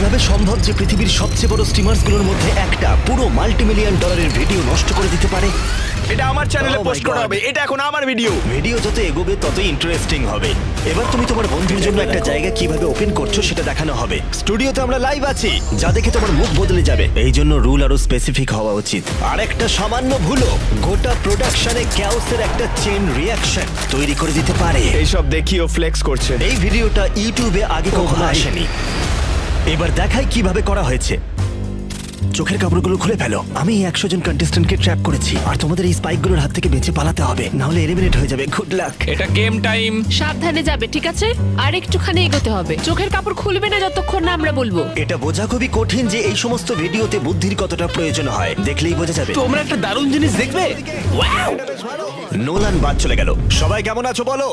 কিভাবে সম্ভব যে পৃথিবীর সবচেয়ে বড় স্টিমার্সগুলোর মধ্যে একটা পুরো মাল্টি-মিলিয়ন ডলারের ভিডিও নষ্ট করে দিতে পারে? এটা আমার চ্যানেলে Oh my পোস্ট করা God. হবে, এটা এখন আমার ভিডিও। ভিডিও যত এগোবে ততই ইন্টারেস্টিং হবে। এবার তুমি তোমার বন্ধুর জন্য একটা জায়গা কিভাবে ওপেন করছো সেটা দেখানো হবে। স্টুডিওতে আমরা লাইভ আছি, যা দেখে তোমার মুখ বদলে যাবে। এই জন্য রুল আরো স্পেসিফিক হওয়া উচিত। আর একটা সামান্য ভুলও গোটা প্রোডাকশনে ক্যাওসের একটা চেন রিঅ্যাকশন তৈরি করে দিতে পারে। এইসব দেখিও ফ্লেক্স করছে। এই ভিডিওটা ইউটিউবে আগে কখনো আসেনি। এবার দেখাই কিভাবে করা হয়েছে। চোখের কাপড়গুলো খুলে ফেলো। আমি 100 জন কন্টেস্ট্যান্টকে ট্র্যাপ করেছি, আর তোমাদের এই স্পাইকগুলোর হাত থেকে বেঁচে পালাতে হবে, না হলে এলিমিনেট হয়ে যাবে। Good luck. এটা গেম টাইম। সাবধানে যাবে, ঠিক আছে? আর একটুখানি এগোতে হবে। চোখের কাপড় খুলবে না যতক্ষণ না আমরা বলবো। এটা বোঝা খুবই কঠিন যে এই সমস্ত ভিডিওতে বুদ্ধির কতটা প্রয়োজন হয়। দেখলেই বোঝা যাবে। তোমরা একটা দারুণ জিনিস দেখবে। নোলান বাদ চলে গেল। সবাই কেমন আছো বলো?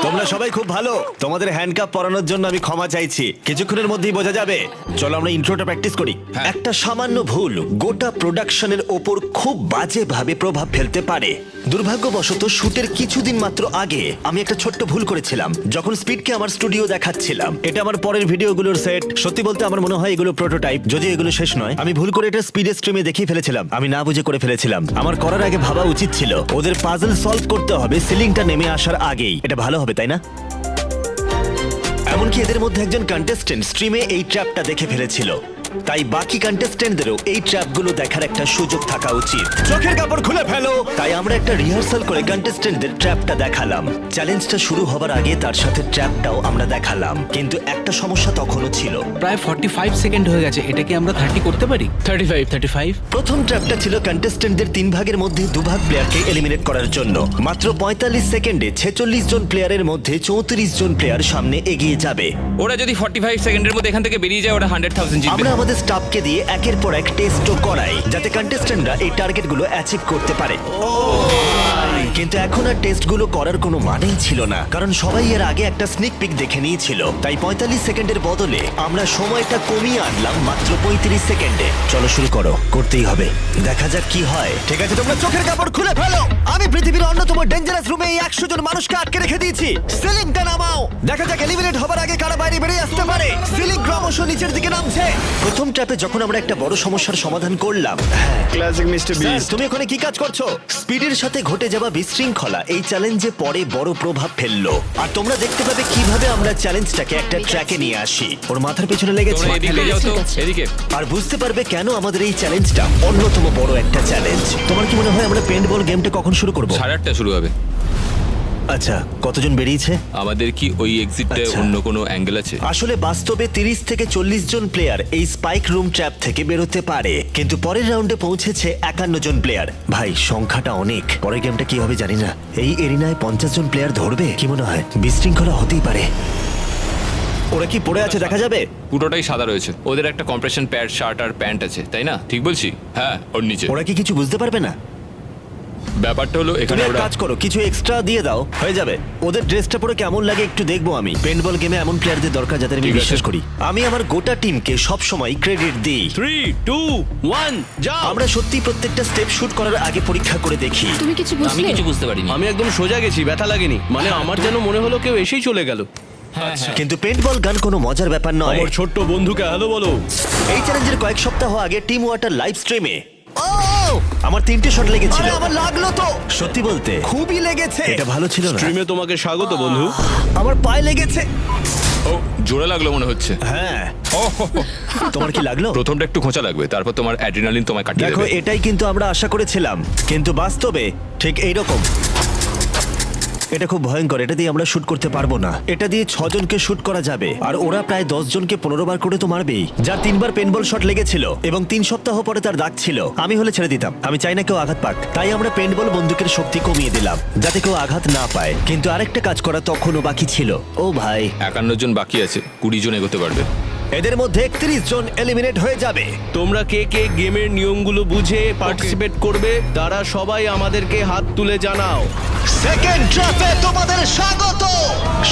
তোমরা সবাই খুব ভালো। তোমাদের হ্যান্ডকাপ পরানোর জন্য আমি ক্ষমা চাইছি, কিছুক্ষণের মধ্যেই বোঝা যাবে। চলো আমরা ইন্ট্রোটা প্র্যাকটিস করি। একটা সামান্য ভুল গোটা প্রোডাকশনের ওপর খুব বাজেভাবে প্রভাব ফেলতে পারে। দুর্ভাগ্যবশত শুটের কিছুদিন মাত্র আগে আমি একটা ছোট্ট ভুল করেছিলাম যখন স্পিডকে আমার স্টুডিও দেখাচ্ছিলাম। এটা আমার পরের ভিডিওগুলোর সেট। সত্যি বলতে আমার মনে হয় এগুলো প্রোটোটাইপ, যদিও এগুলো শেষ নয়। আমি ভুল করে এটা স্পিডের স্ট্রিমে দেখিয়ে ফেলেছিলাম। আমি না বুঝে করে ফেলেছিলাম। আমার করার আগে ভাবা উচিত ছিল ওদের পাজল সলভ করতে হবে সিলিংটা নেমে আসার আগেই। এটা ভালো হবে, তাই না? এমনকি এদের মধ্যে একজন কন্টেস্টেন্ট স্ট্রিমে এই ট্র্যাপটা দেখে ফেলেছিল, তাই বাকি কন্টেস্টেন্টদেরও এই ট্র্যাপগুলো দেখার একটা সুযোগ থাকা উচিত। চোখের কাপড় খুলে ফেলো। তাই আমরা একটা রিহার্সাল করে কন্টেস্টেন্টদের ট্র্যাপটা দেখালাম। চ্যালেঞ্জটা শুরু হবার আগে তার সাথে ট্র্যাপটাও আমরা দেখালাম, কিন্তু একটা সমস্যা তখনও ছিল। প্রায় 45 সেকেন্ড হয়ে গেছে, এটা কি আমরা 30 করতে পারি? 35। প্রথম ট্র্যাপটা ছিল কন্টেস্টেন্টদের 3 ভাগের মধ্যে 2 ভাগ প্লেয়ারকে এলিমিনেট করার জন্য। মাত্র 45 সেকেন্ডে 46 জন প্লেয়ারের মধ্যে 34 জন প্লেয়ার সামনে এগিয়ে যাবে। ওরা যদি 45 সেকেন্ডের মধ্যে এখান থেকে বেরিয়ে যায় ওরা 100,000 জিতবে। আমরা আমাদের স্টাফকে দিয়ে একের পর এক টেস্টও করাই যাতে কন্টেস্ট্যান্টরা এই টার্গেটগুলো অ্যাচিভ করতে পারে। কিন্তু এখন আর টেস্টগুলো করার কোনো মানেই ছিল না, কারণ সবাই এর আগে একটা স্নিক পিক দেখে নিয়েছিল। তাই 45 সেকেন্ডের বদলে আমরা সময়টা কমিয়ে আনলাম মাত্র 35 সেকেন্ডে। চলো শুরু করো, করতেই হবে, দেখা যাক কি হয়। ঠিক আছে, তোমরা চোখের কাপড় খুলে ফেলো। আমি পৃথিবীর অন্যতম ডেঞ্জারাস রুমে এই 100 জন মানুষকে আটকে রেখে দিয়েছি। সিলিংটা নামাও, দেখা যাক এলিমিনেট হবার আগে কারা বাইরে বেরিয়ে আসতে পারে। সিলিং ক্রমশ নিচের দিকে নামছে। প্রথম ট্র্যাপে যখন আমরা একটা বড় সমস্যার সমাধান করলাম। Classic mister sir, beast. তুমি ওখানে কি কাজ করছো? স্পিডের সাথে ঘটে যাওয়া বিশৃঙ্খলা এই চ্যালেঞ্জে পরে বড় প্রভাব ফেললো, আর তোমরা দেখতে পাবে কিভাবে আমরা চ্যালেঞ্জটাকে একটা ট্র্যাকে নিয়ে আসি। ওর মাথার পেছনে লেগেছে। তোমরা এদিকে যাও তো, ঠিক আছে। এদিকে। আর বুঝতে পারবে কেন আমাদের এই চ্যালেঞ্জটা অন্যতম বড় একটা চ্যালেঞ্জ। তোমার কি মনে হয় আমরা পেন্টবল গেমটা কখন শুরু করব? 8:30 শুরু হবে। আচ্ছা, কতজন বেরিয়েছে? আমাদের কি ওই এক্সিটে আচ্ছা। অন্য কোনো অ্যাঙ্গেল আছে? আসলে বাস্তবে 30 থেকে 40 জন প্লেয়ার এই স্পাইক রুম ট্র্যাপ থেকে বেরোতে পারে, কিন্তু পরের রাউন্ডে পৌঁছেছে 51 জন প্লেয়ার। ভাই, সংখ্যাটা অনেক। পরের গেমটা কি হবে জানি না। এই এরিনায় 50 জন প্লেয়ার ধরবে? কি মনে হয় বিশৃঙ্খলা হতেই পারে? ওরা কি পড়ে আছে দেখা যাবে? পুরোটাই সাদা রয়েছে। ওদের একটা কম্প্রেশন প্যাড, শার্ট আর প্যান্ট আছে, তাই না? ঠিক বলছি? হ্যাঁ, ওর নিচে। ওরা কি কিছু বুঝতে পারবে না? ব্যাপারটা হলো তুমি এখানে এক ওরা কাজ করো, কিছু এক্সট্রা দিয়ে দাও, হয়ে যাবে। ওদের ড্রেসটা পরে কেমন লাগে একটু দেখবো আমি। পেন্টবল গেমে এমন প্লেয়ারদের দরকার যাদের আমি ঠিক আছে। বিশ্বাস করি। আমি আমার গোটা টিমকে সব সময় ক্রেডিট দিই। 3 2 1 যাও। আমরা সত্যি প্রত্যেকটা স্টেপ শুট করার আগে পরীক্ষা করে দেখি। তুমি কিছু আমি বুঝলে? কিছু বুঝতে পারিনি। আমি একদম সোজা গেছি, ব্যথা লাগেনি। মানে আমার যেন মনে হলো কেউ এসেই চলে গেল। কিন্তু পেন্টবল গান কোনো মজার ব্যাপার নয়। আমার ছোট্ট বন্ধুকে হ্যালো বলো। এই চ্যালেঞ্জের কয়েক সপ্তাহ আগে টিম ওয়াটার লাইভ স্ট্রিমে আমার 3টে শট লেগেছিল। আমার লাগলো তো, সত্যি বলতে খুবই লেগেছে। এটা ভালো ছিল না। স্ট্রিমে তোমাকে স্বাগত বন্ধু। আমার পায়ে লেগেছে। ও জোরে লাগলো মনে হচ্ছে। হ্যাঁ, তোমার কি লাগলো? প্রথমটা একটু খোঁচা লাগবে, তারপর তোমার অ্যাড্রিনালিন তোমায় কাটিয়ে দেখো, দেবে। এটাই কিন্তু আমরা আশা করেছিলাম, কিন্তু বাস্তবে ঠিক এইরকম। এটা খুব ভয়ঙ্কর। এটা দিয়ে আমরা শুট করতে পারবো না। এটা দিয়ে 6 জনকে শুট করা যাবে, আর ওরা প্রায় 10 জনকে 15 বার করে তো মারবেই। যার 3 বার পেনবল শট লেগেছিল এবং 3 সপ্তাহ পরে তার দাগ ছিল। আমি হলে ছেড়ে দিতাম, আমি চাই না কেউ আঘাত পাক। তাই আমরা পেনবল বন্দুকের শক্তি কমিয়ে দিলাম যাতে কেউ আঘাত না পায়। কিন্তু আরেকটা কাজ করা তখনও বাকি ছিল। ও ভাই, 51 জন বাকি আছে, 20 জন এগোতে পারবে। এদের মধ্যে 31 জন এলিমিনেট হয়ে যাবে। তোমরা কে কে গেমের নিয়মগুলো বুঝে পার্টিসিপেট করবে তারা সবাই আমাদেরকে হাত তুলে জানাও। সেকেন্ড ট্র্যাপে তোমাদের স্বাগত।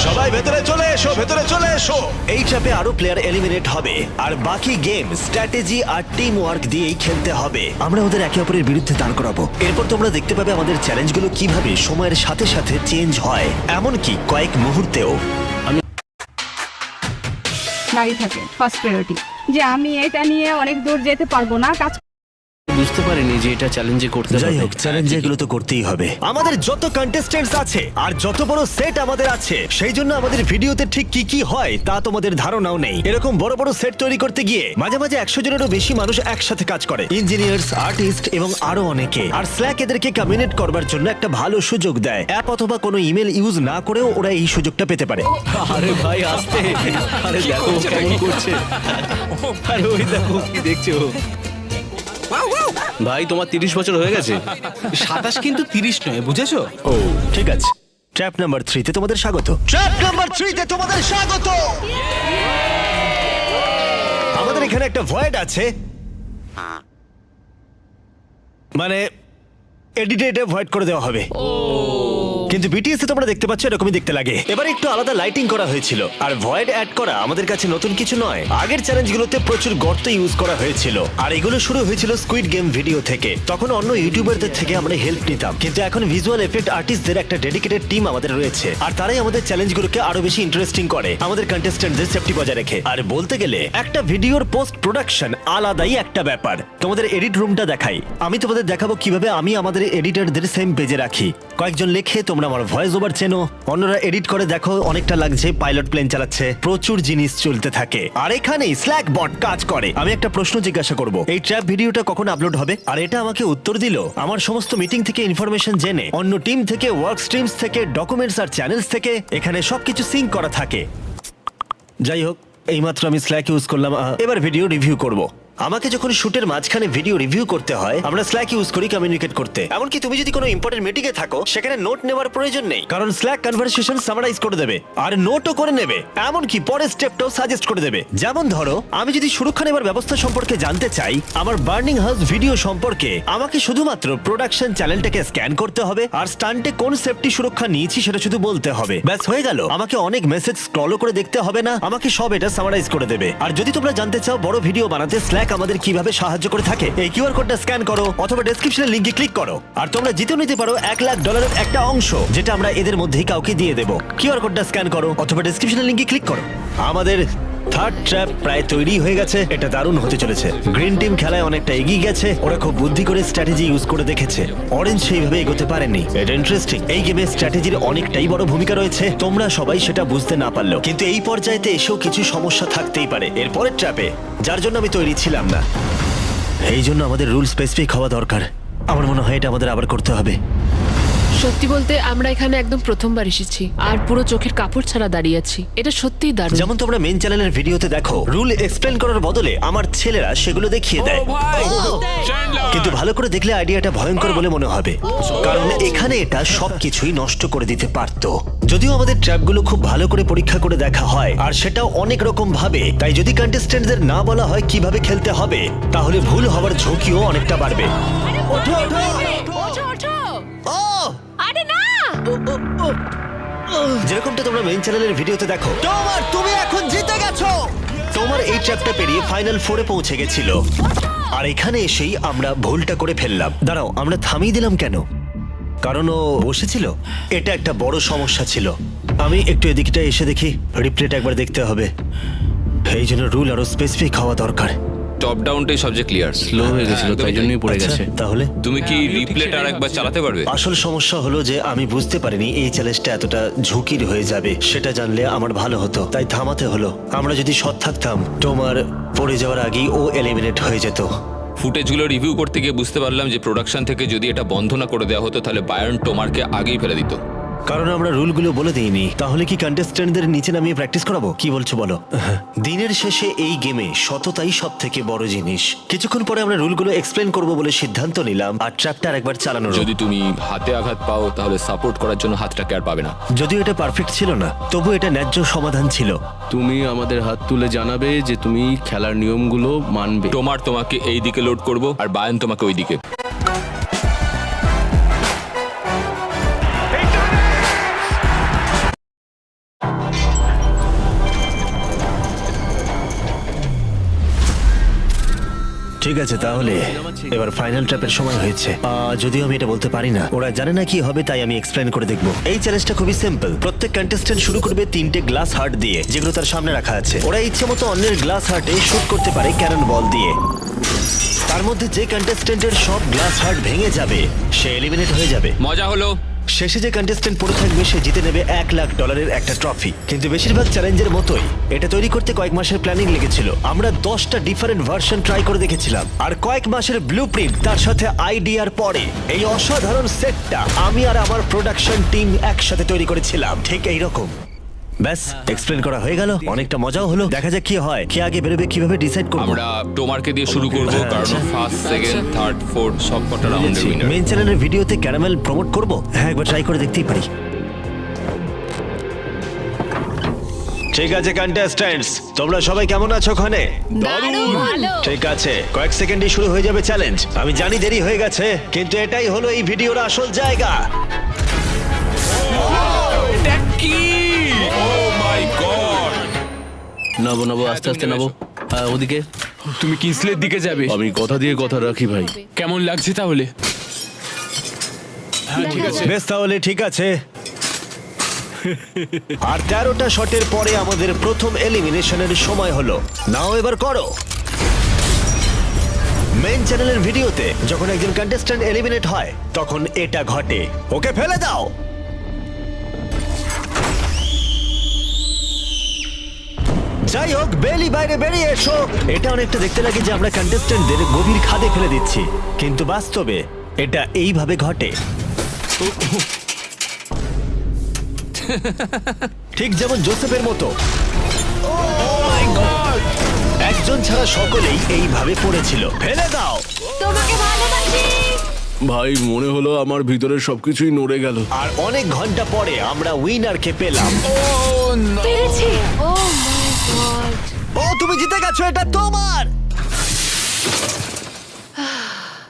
সবাই ভেতরে চলে এসো, ভেতরে চলে এসো। এই ট্র্যাপে আরো প্লেয়ার এলিমিনেট হবে, আর বাকি গেম স্ট্র্যাটেজি আর টিম ওয়ার্ক দিয়েই খেলতে হবে। আমরা ওদের একে অপরের বিরুদ্ধে দাঁড় করাবো। এরপর তোমরা দেখতে পাবে আমাদের চ্যালেঞ্জগুলো কিভাবে সময়ের সাথে সাথে চেঞ্জ হয়, এমনকি কয়েক মুহূর্তেও। দাঁড়িয়ে থাকে ফার্স্ট প্রায়োরিটি, যে আমি এটা নিয়ে অনেক দূর যেতে পারবো না, কাজ বুঝতে পারিনি যে এটা চ্যালেঞ্জে করতে যাই হবে। হোক, চ্যালেঞ্জ এগুলো তো করতেই হবে। আমাদের যত কন্টেস্টেন্টস আছে আর যত বড় সেট আমাদের আছে, সেই জন্য আমাদের ভিডিওতে ঠিক কি কি হয় তা তোমাদের ধারণাও নেই। এরকম বড় বড় সেট তৈরি করতে গিয়ে মাঝে মাঝে 100 জনেরও বেশি মানুষ একসাথে কাজ করে, ইঞ্জিনিয়ার্স, আর্টিস্ট এবং আরো অনেকে। আর স্ল্যাক এদেরকে কমিউনিকেট করবার জন্য একটা ভালো সুযোগ দেয়। অ্যাপ অথবা কোনো ইমেল ইউজ না করেও ওরা এই সুযোগটা পেতে পারে। আরে ভাই আস্তে, আরে দেখো ও কেমন করছে, আরে ওই দেখো কি দেখছো। ভাই তোমার 30 বছর হয়ে গেছে। 27 কিন্তু 30 নয়, বুঝেছো? ও ঠিক আছে, ট্র্যাপ নাম্বার 3 তে তোমাদের স্বাগত। ট্র্যাপ নাম্বার 3 তে তোমাদের স্বাগত। আমাদের এখানে একটা ভয়েড আছে, মানে এডিটে এটা ভয়েড করে দেওয়া হবে। কিন্তু বিটিএস এ তোমরা দেখতে পাচ্ছ এরকমই দেখতে লাগে। এবার একটু আলাদা লাইটিং করা হয়েছিল। আর ভয়েড অ্যাড করা আমাদের কাছে নতুন কিছু নয়। আগের চ্যালেঞ্জগুলোতে প্রচুর গর্ত ইউজ করা হয়েছিল, আর এগুলো শুরু হয়েছিল স্কুইড গেম ভিডিও থেকে। তখন অন্য ইউটিউবারদের থেকে আমরা হেল্প নিতাম, কিন্তু এখন ভিজুয়াল এফেক্ট আর্টিস্টদের একটা ডেডিকেটেড টিম আমাদের রয়েছে, আর তারাই আমাদের চ্যালেঞ্জগুলোকে আরো বেশি ইন্টারেস্টিং করে, আমাদের কন্টেস্টেন্টদের সেফটি বজায় রেখে। আর বলতে গেলে একটা ভিডিওর পোস্ট প্রোডাকশন আলাদাই একটা ব্যাপার। তোমাদের এডিট রুমটা দেখাই, আমি তোমাদের দেখাবো কিভাবে আমি আমাদের এডিটরদের সেম পেজে রাখি। কয়েকজন লেখে তোমরা আমার ভয়েস ওভার চেনো, অন্যরা এডিট করে দেখো অনেকটা লাগছে পাইলট প্লেন চালাচ্ছে, প্রচুর জিনিস চলতে থাকে। আর এখানেই স্ল্যাক বট কাজ করে। আমি একটা প্রশ্ন জিজ্ঞাসা করব, এই ট্র্যাপ ভিডিওটা কখন আপলোড হবে? আর এটা আমাকে উত্তর দিল আমার সমস্ত মিটিং থেকে ইনফরমেশন জেনে, অন্য টিম থেকে, ওয়ার্ক স্ট্রিমস থেকে, ডকুমেন্টস আর চ্যানেলস থেকে। এখানে সবকিছু সিঙ্ক করা থাকে। যাই হোক, এইমাত্র আমি স্ল্যাক ইউজ করলাম। এবার ভিডিও রিভিউ করব। আমাকে যখন শুটের মাঝখানে ভিডিও রিভিউ করতে হয়, আমরা স্ল্যাক ইউজ করি কমিউনিকেট করতে। এমনকি তুমি যদি কোনো ইম্পর্টেন্ট মিটিং এ থাকো, সেখানে নোট নেওয়ার প্রয়োজন নেই, কারণ স্ল্যাক কনভারসেশন সামারাইজ করে দেবে আর নোটও করে নেবে। এমনকি পরের স্টেপটাও সাজেস্ট করে দেবে। যেমন ধরো, আমি যদি সুরক্ষা নেবার ব্যবস্থা সম্পর্কে জানতে চাই, আমার বার্নিং হাউস ভিডিও সম্পর্কে, আমাকে শুধুমাত্র প্রোডাকশন চ্যানেলটাকে স্ক্যান করতে হবে আর স্টান্টে কোন সেফটি সুরক্ষা নিয়েছি সেটা শুধু বলতে হবে। ব্যাস হয়ে গেল। আমাকে অনেক মেসেজ স্ক্রলও করে দেখতে হবে না, আমাকে সব এটা সামারাইজ করে দেবে। আর যদি তোমরা জানতে চাও বড় ভিডিও বানাতে স্ল্যাক আমাদের কিভাবে সাহায্য করে থাকে, এই কিউআর কোডটা স্ক্যান করো অথবা ডেসক্রিপশনের লিংকে ক্লিক করো, আর তোমরা জিতেও নিতে পারো $1 লাখ একটা অংশ, যেটা আমরা এদের মধ্যেই কাউকে দিয়ে দেবো। কিউআর কোডটা স্ক্যান করো অথবা ডেসক্রিপশনের লিংকে ক্লিক করো। আমাদের থার্ড ট্র্যাপ প্রায় তৈরি হয়ে গেছে। এটা দারুণ হতে চলেছে। গ্রিন টিম খেলায় অনেকটা এগিয়ে গেছে, ওরা খুব বুদ্ধি করে স্ট্র্যাটেজি ইউজ করে দেখেছে। অরেঞ্জ সেইভাবে এগোতে পারেনি। এটা ইন্টারেস্টিং, এই গেমে স্ট্র্যাটেজির অনেকটাই বড় ভূমিকা রয়েছে, তোমরা সবাই সেটা বুঝতে না পারলেও। কিন্তু এই পর্যায়েতে এসেও কিছু সমস্যা থাকতেই পারে এরপরের ট্র্যাপে, যার জন্য আমি তৈরি ছিলাম না। এই জন্য আমাদের রুল স্পেসিফিক হওয়া দরকার। আমার মনে হয় এটা আমাদের আবার করতে হবে। সত্যি বলতে আমরা এখানে একদম প্রথমবার এসেছি আর পুরো চোখের কাপড় ছাড়া দাঁড়িয়ে আছি। এটা সত্যিই দারুণ। যেমন তোমরা মেন চ্যানেলের ভিডিওতে দেখো, রুল এক্সপ্লেন করার বদলে আমার ছেলেরা সেগুলো দেখিয়ে দেয়। কিন্তু ভালো করে দেখলে আইডিয়াটা ভয়ঙ্কর বলে মনে হবে, কারণ এখানে এটা সবকিছুই নষ্ট করে দিতে পারতো। যদিও আমাদের ট্র্যাপগুলো খুব ভালো করে পরীক্ষা করে দেখা হয়, আর সেটাও অনেক রকম ভাবে, তাই যদি কন্টেস্টেন্টদের না বলা হয় কিভাবে খেলতে হবে, তাহলে ভুল হওয়ার ঝুঁকিও অনেকটা বাড়বে। ওঠো, ওঠো। ওঠো, ওঠো। ও! আরে না! যেরকমটা তোমরা মেইন চ্যানেলের ভিডিওতে দেখো, তোমার তুমি এখন জিতে গেছো। তোমার এই ট্র্যাপটা পেরিয়ে ফাইনাল 4-এ পৌঁছে গেছিল, আর এখানে এসেই আমরা ভুলটা করে ফেললাম। দাঁড়াও, আমরা থামিয়ে দিলাম কেন? কারণ ও বসেছিল। এটা একটা বড় সমস্যা ছিল। আমি একটু এদিকটা এসে দেখি, রিপ্লেটা একবার দেখতে হবে। এই জন্য রুল আরো স্পেসিফিক হওয়া দরকার। টপ ডাউনটাই সবচেয়ে ক্লিয়ার। স্লো হয়ে গেছিল, তাই জন্যই পড়ে আচ্ছা, গেছে। তাহলে তুমি কি রিপ্লেটা আর একবার চালাতে পারবে? আসল সমস্যা হলো যে আমি বুঝতে পারিনি এই চ্যালেঞ্জটা এতটা ঝুঁকির হয়ে যাবে। সেটা জানলে আমার ভালো হতো, তাই থামাতে হলো। আমরা যদি সৎ থাকতাম, তোমার পড়ে যাওয়ার আগেই ও এলিমিনেট হয়ে যেত। ফুটেজগুলো রিভিউ করতে গিয়ে বুঝতে পারলাম যে প্রোডাকশন থেকে যদি এটা বন্ধ না করে দেওয়া হতো, তাহলে বায়ার্ন টোমারকে আগেই ফেলে দিত। কারণ আমরা রুলগুলো বলে দিইনি। তাহলে কি কন্টেস্ট্যান্টদের নিচে নামিয়ে প্র্যাকটিস করাবো? কি বলছো বলো? দিনের শেষে এই গেমে সততাই সব থেকে বড় জিনিস। কিছুক্ষণ পরে আমরা রুলগুলো এক্সপ্লেন করব বলে সিদ্ধান্ত নিলাম, আর ট্র্যাপটা আরেকবার চালানোর। যদি তুমি হাতে আঘাত পাও, তাহলে সাপোর্ট করার জন্য হাতটাকে আর পাবে না। যদিও এটা পারফেক্ট ছিল না, তবু এটা ন্যায্য সমাধান ছিল। তুমি আমাদের হাত তুলে জানাবে যে তুমি খেলার নিয়মগুলো মানবে। টোমার তোমাকে এই দিকে লোড করব, আর বায়ান তোমাকে ওই দিকে। ঠিক আছে, তাহলে এবার ফাইনাল ট্র্যাপের সময় হয়েছে। যদিও আমি এটা বলতে পারি না, ওরা জানে না কি হবে, তাই আমি এক্সপ্লেন করে দেখবো। এই চ্যালেঞ্জটা খুবই সিম্পল। প্রত্যেক কন্টেস্ট্যান্ট শুরু করবে 3টে গ্লাস হার্ট দিয়ে, যেগুলো তার সামনে রাখা আছে। ওরা ইচ্ছে মতো অন্যের গ্লাস হার্টে শুট করতে পারে ক্যানন বল দিয়ে। তার মধ্যে যে কন্টেস্ট্যান্টের সব গ্লাস হার্ট ভেঙে যাবে সে এলিমিনেট হয়ে যাবে। মজা হলো। শেষে যে কন্টেস্ট্যান্ট পড়ে থাকবে সে জিতে নেবে $1,00,000 একটা ট্রফি। কিন্তু বেশিরভাগ চ্যালেঞ্জের মতোই এটা তৈরি করতে কয়েক মাসের প্ল্যানিং লেগেছিল। আমরা 10টা ডিফারেন্ট ভার্সন ট্রাই করে দেখেছিলাম, আর কয়েক মাসের ব্লুপ্রিন্ট তার সাথে আইডিয়ার পরে এই অসাধারণ সেটটা আমি আর আমার প্রোডাকশন টিম একসাথে তৈরি করেছিলাম। ঠিক এইরকম। ব্যাস, এক্সপ্লেন করা হয়ে গেল, অনেকটা মজাও হলো। দেখা যাক কি হয়, কে আগে বেরোবে, কিভাবে ডিসাইড করব। আমরা টোমারকে দিয়ে শুরু করব, কারণ ফার্স্ট, সেকেন্ড, থার্ড, ফোর্থ সব কটা রাউন্ডের উইনার। মেইন চ্যানেলের ভিডিওতে ক্যারামেল প্রমোট করব। হ্যাঁ, একবার ট্রাই করে দেখতেই পারি। ঠিক আছে কন্টেস্ট্যান্টস, তোমরা সবাই কেমন আছো ওখানে? ঠিক আছে, কয়েক সেকেন্ডে শুরু হয়ে যাবে চ্যালেঞ্জ। আমি জানি দেরি হয়ে গেছে, কিন্তু এটাই হলো এই ভিডিওর আসল জায়গা। নাবো আস্তে আস্তে নাবো। ওদিকে তুমি কিসলের দিকে যাবে? আমি কথা দিয়ে কথা রাখি ভাই। কেমন লাগছে তাহলে? বেশ, তাহলে ঠিক আছে। আর 13টা শটের পরে আমাদের প্রথম এলিমিনেশনের সময় হলো। নাও এবার করো। মেইন চ্যানেলের ভিডিওতে যখন একজন কন্টেস্ট্যান্ট এলিমিনেট হয় তখন এটা ঘটে। ওকে ফেলে দাও। যাই হোক, বেলি বাইরে বেরিয়ে এসো। এটা অনেকটা দেখতে লাগে যে আমরা কন্টেস্ট্যান্টদের গভীর খাদে ফেলে দিচ্ছি, কিন্তু বাস্তবে এটা এইভাবে ঘটে। ঠিক যেমন জোসেফের মতো। একজন ছাড়া সকলেই এইভাবে পড়েছিল। ফেলে দাও। তোমাকে ভালোবাসি। ভাই মনে হলো আমার ভিতরে সবকিছুই নড়ে গেল। আর অনেক ঘন্টা পরে আমরা উইনারকে পেলাম। পেরেছি। ও মাই গড। ও, তুমি জিতে গেছো, এটা তোমার।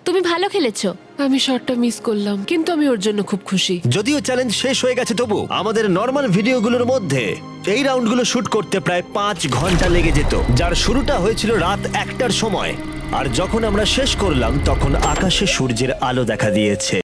তুমি ভালো খেলেছো। আমি শটটা মিস করলাম, কিন্তু আমি ওর জন্য খুব খুশি। যদিও চ্যালেঞ্জ শেষ হয়ে গেছে, তবু আমাদের নর্মাল ভিডিওগুলোর মধ্যে এই রাউন্ডগুলো শুট করতে প্রায় 5 ঘন্টা লেগে যেত, যার শুরুটা হয়েছিল রাত 1টার সময়। আর যখন আমরা শেষ করলাম তখন আকাশে সূর্যের আলো দেখা দিয়েছে।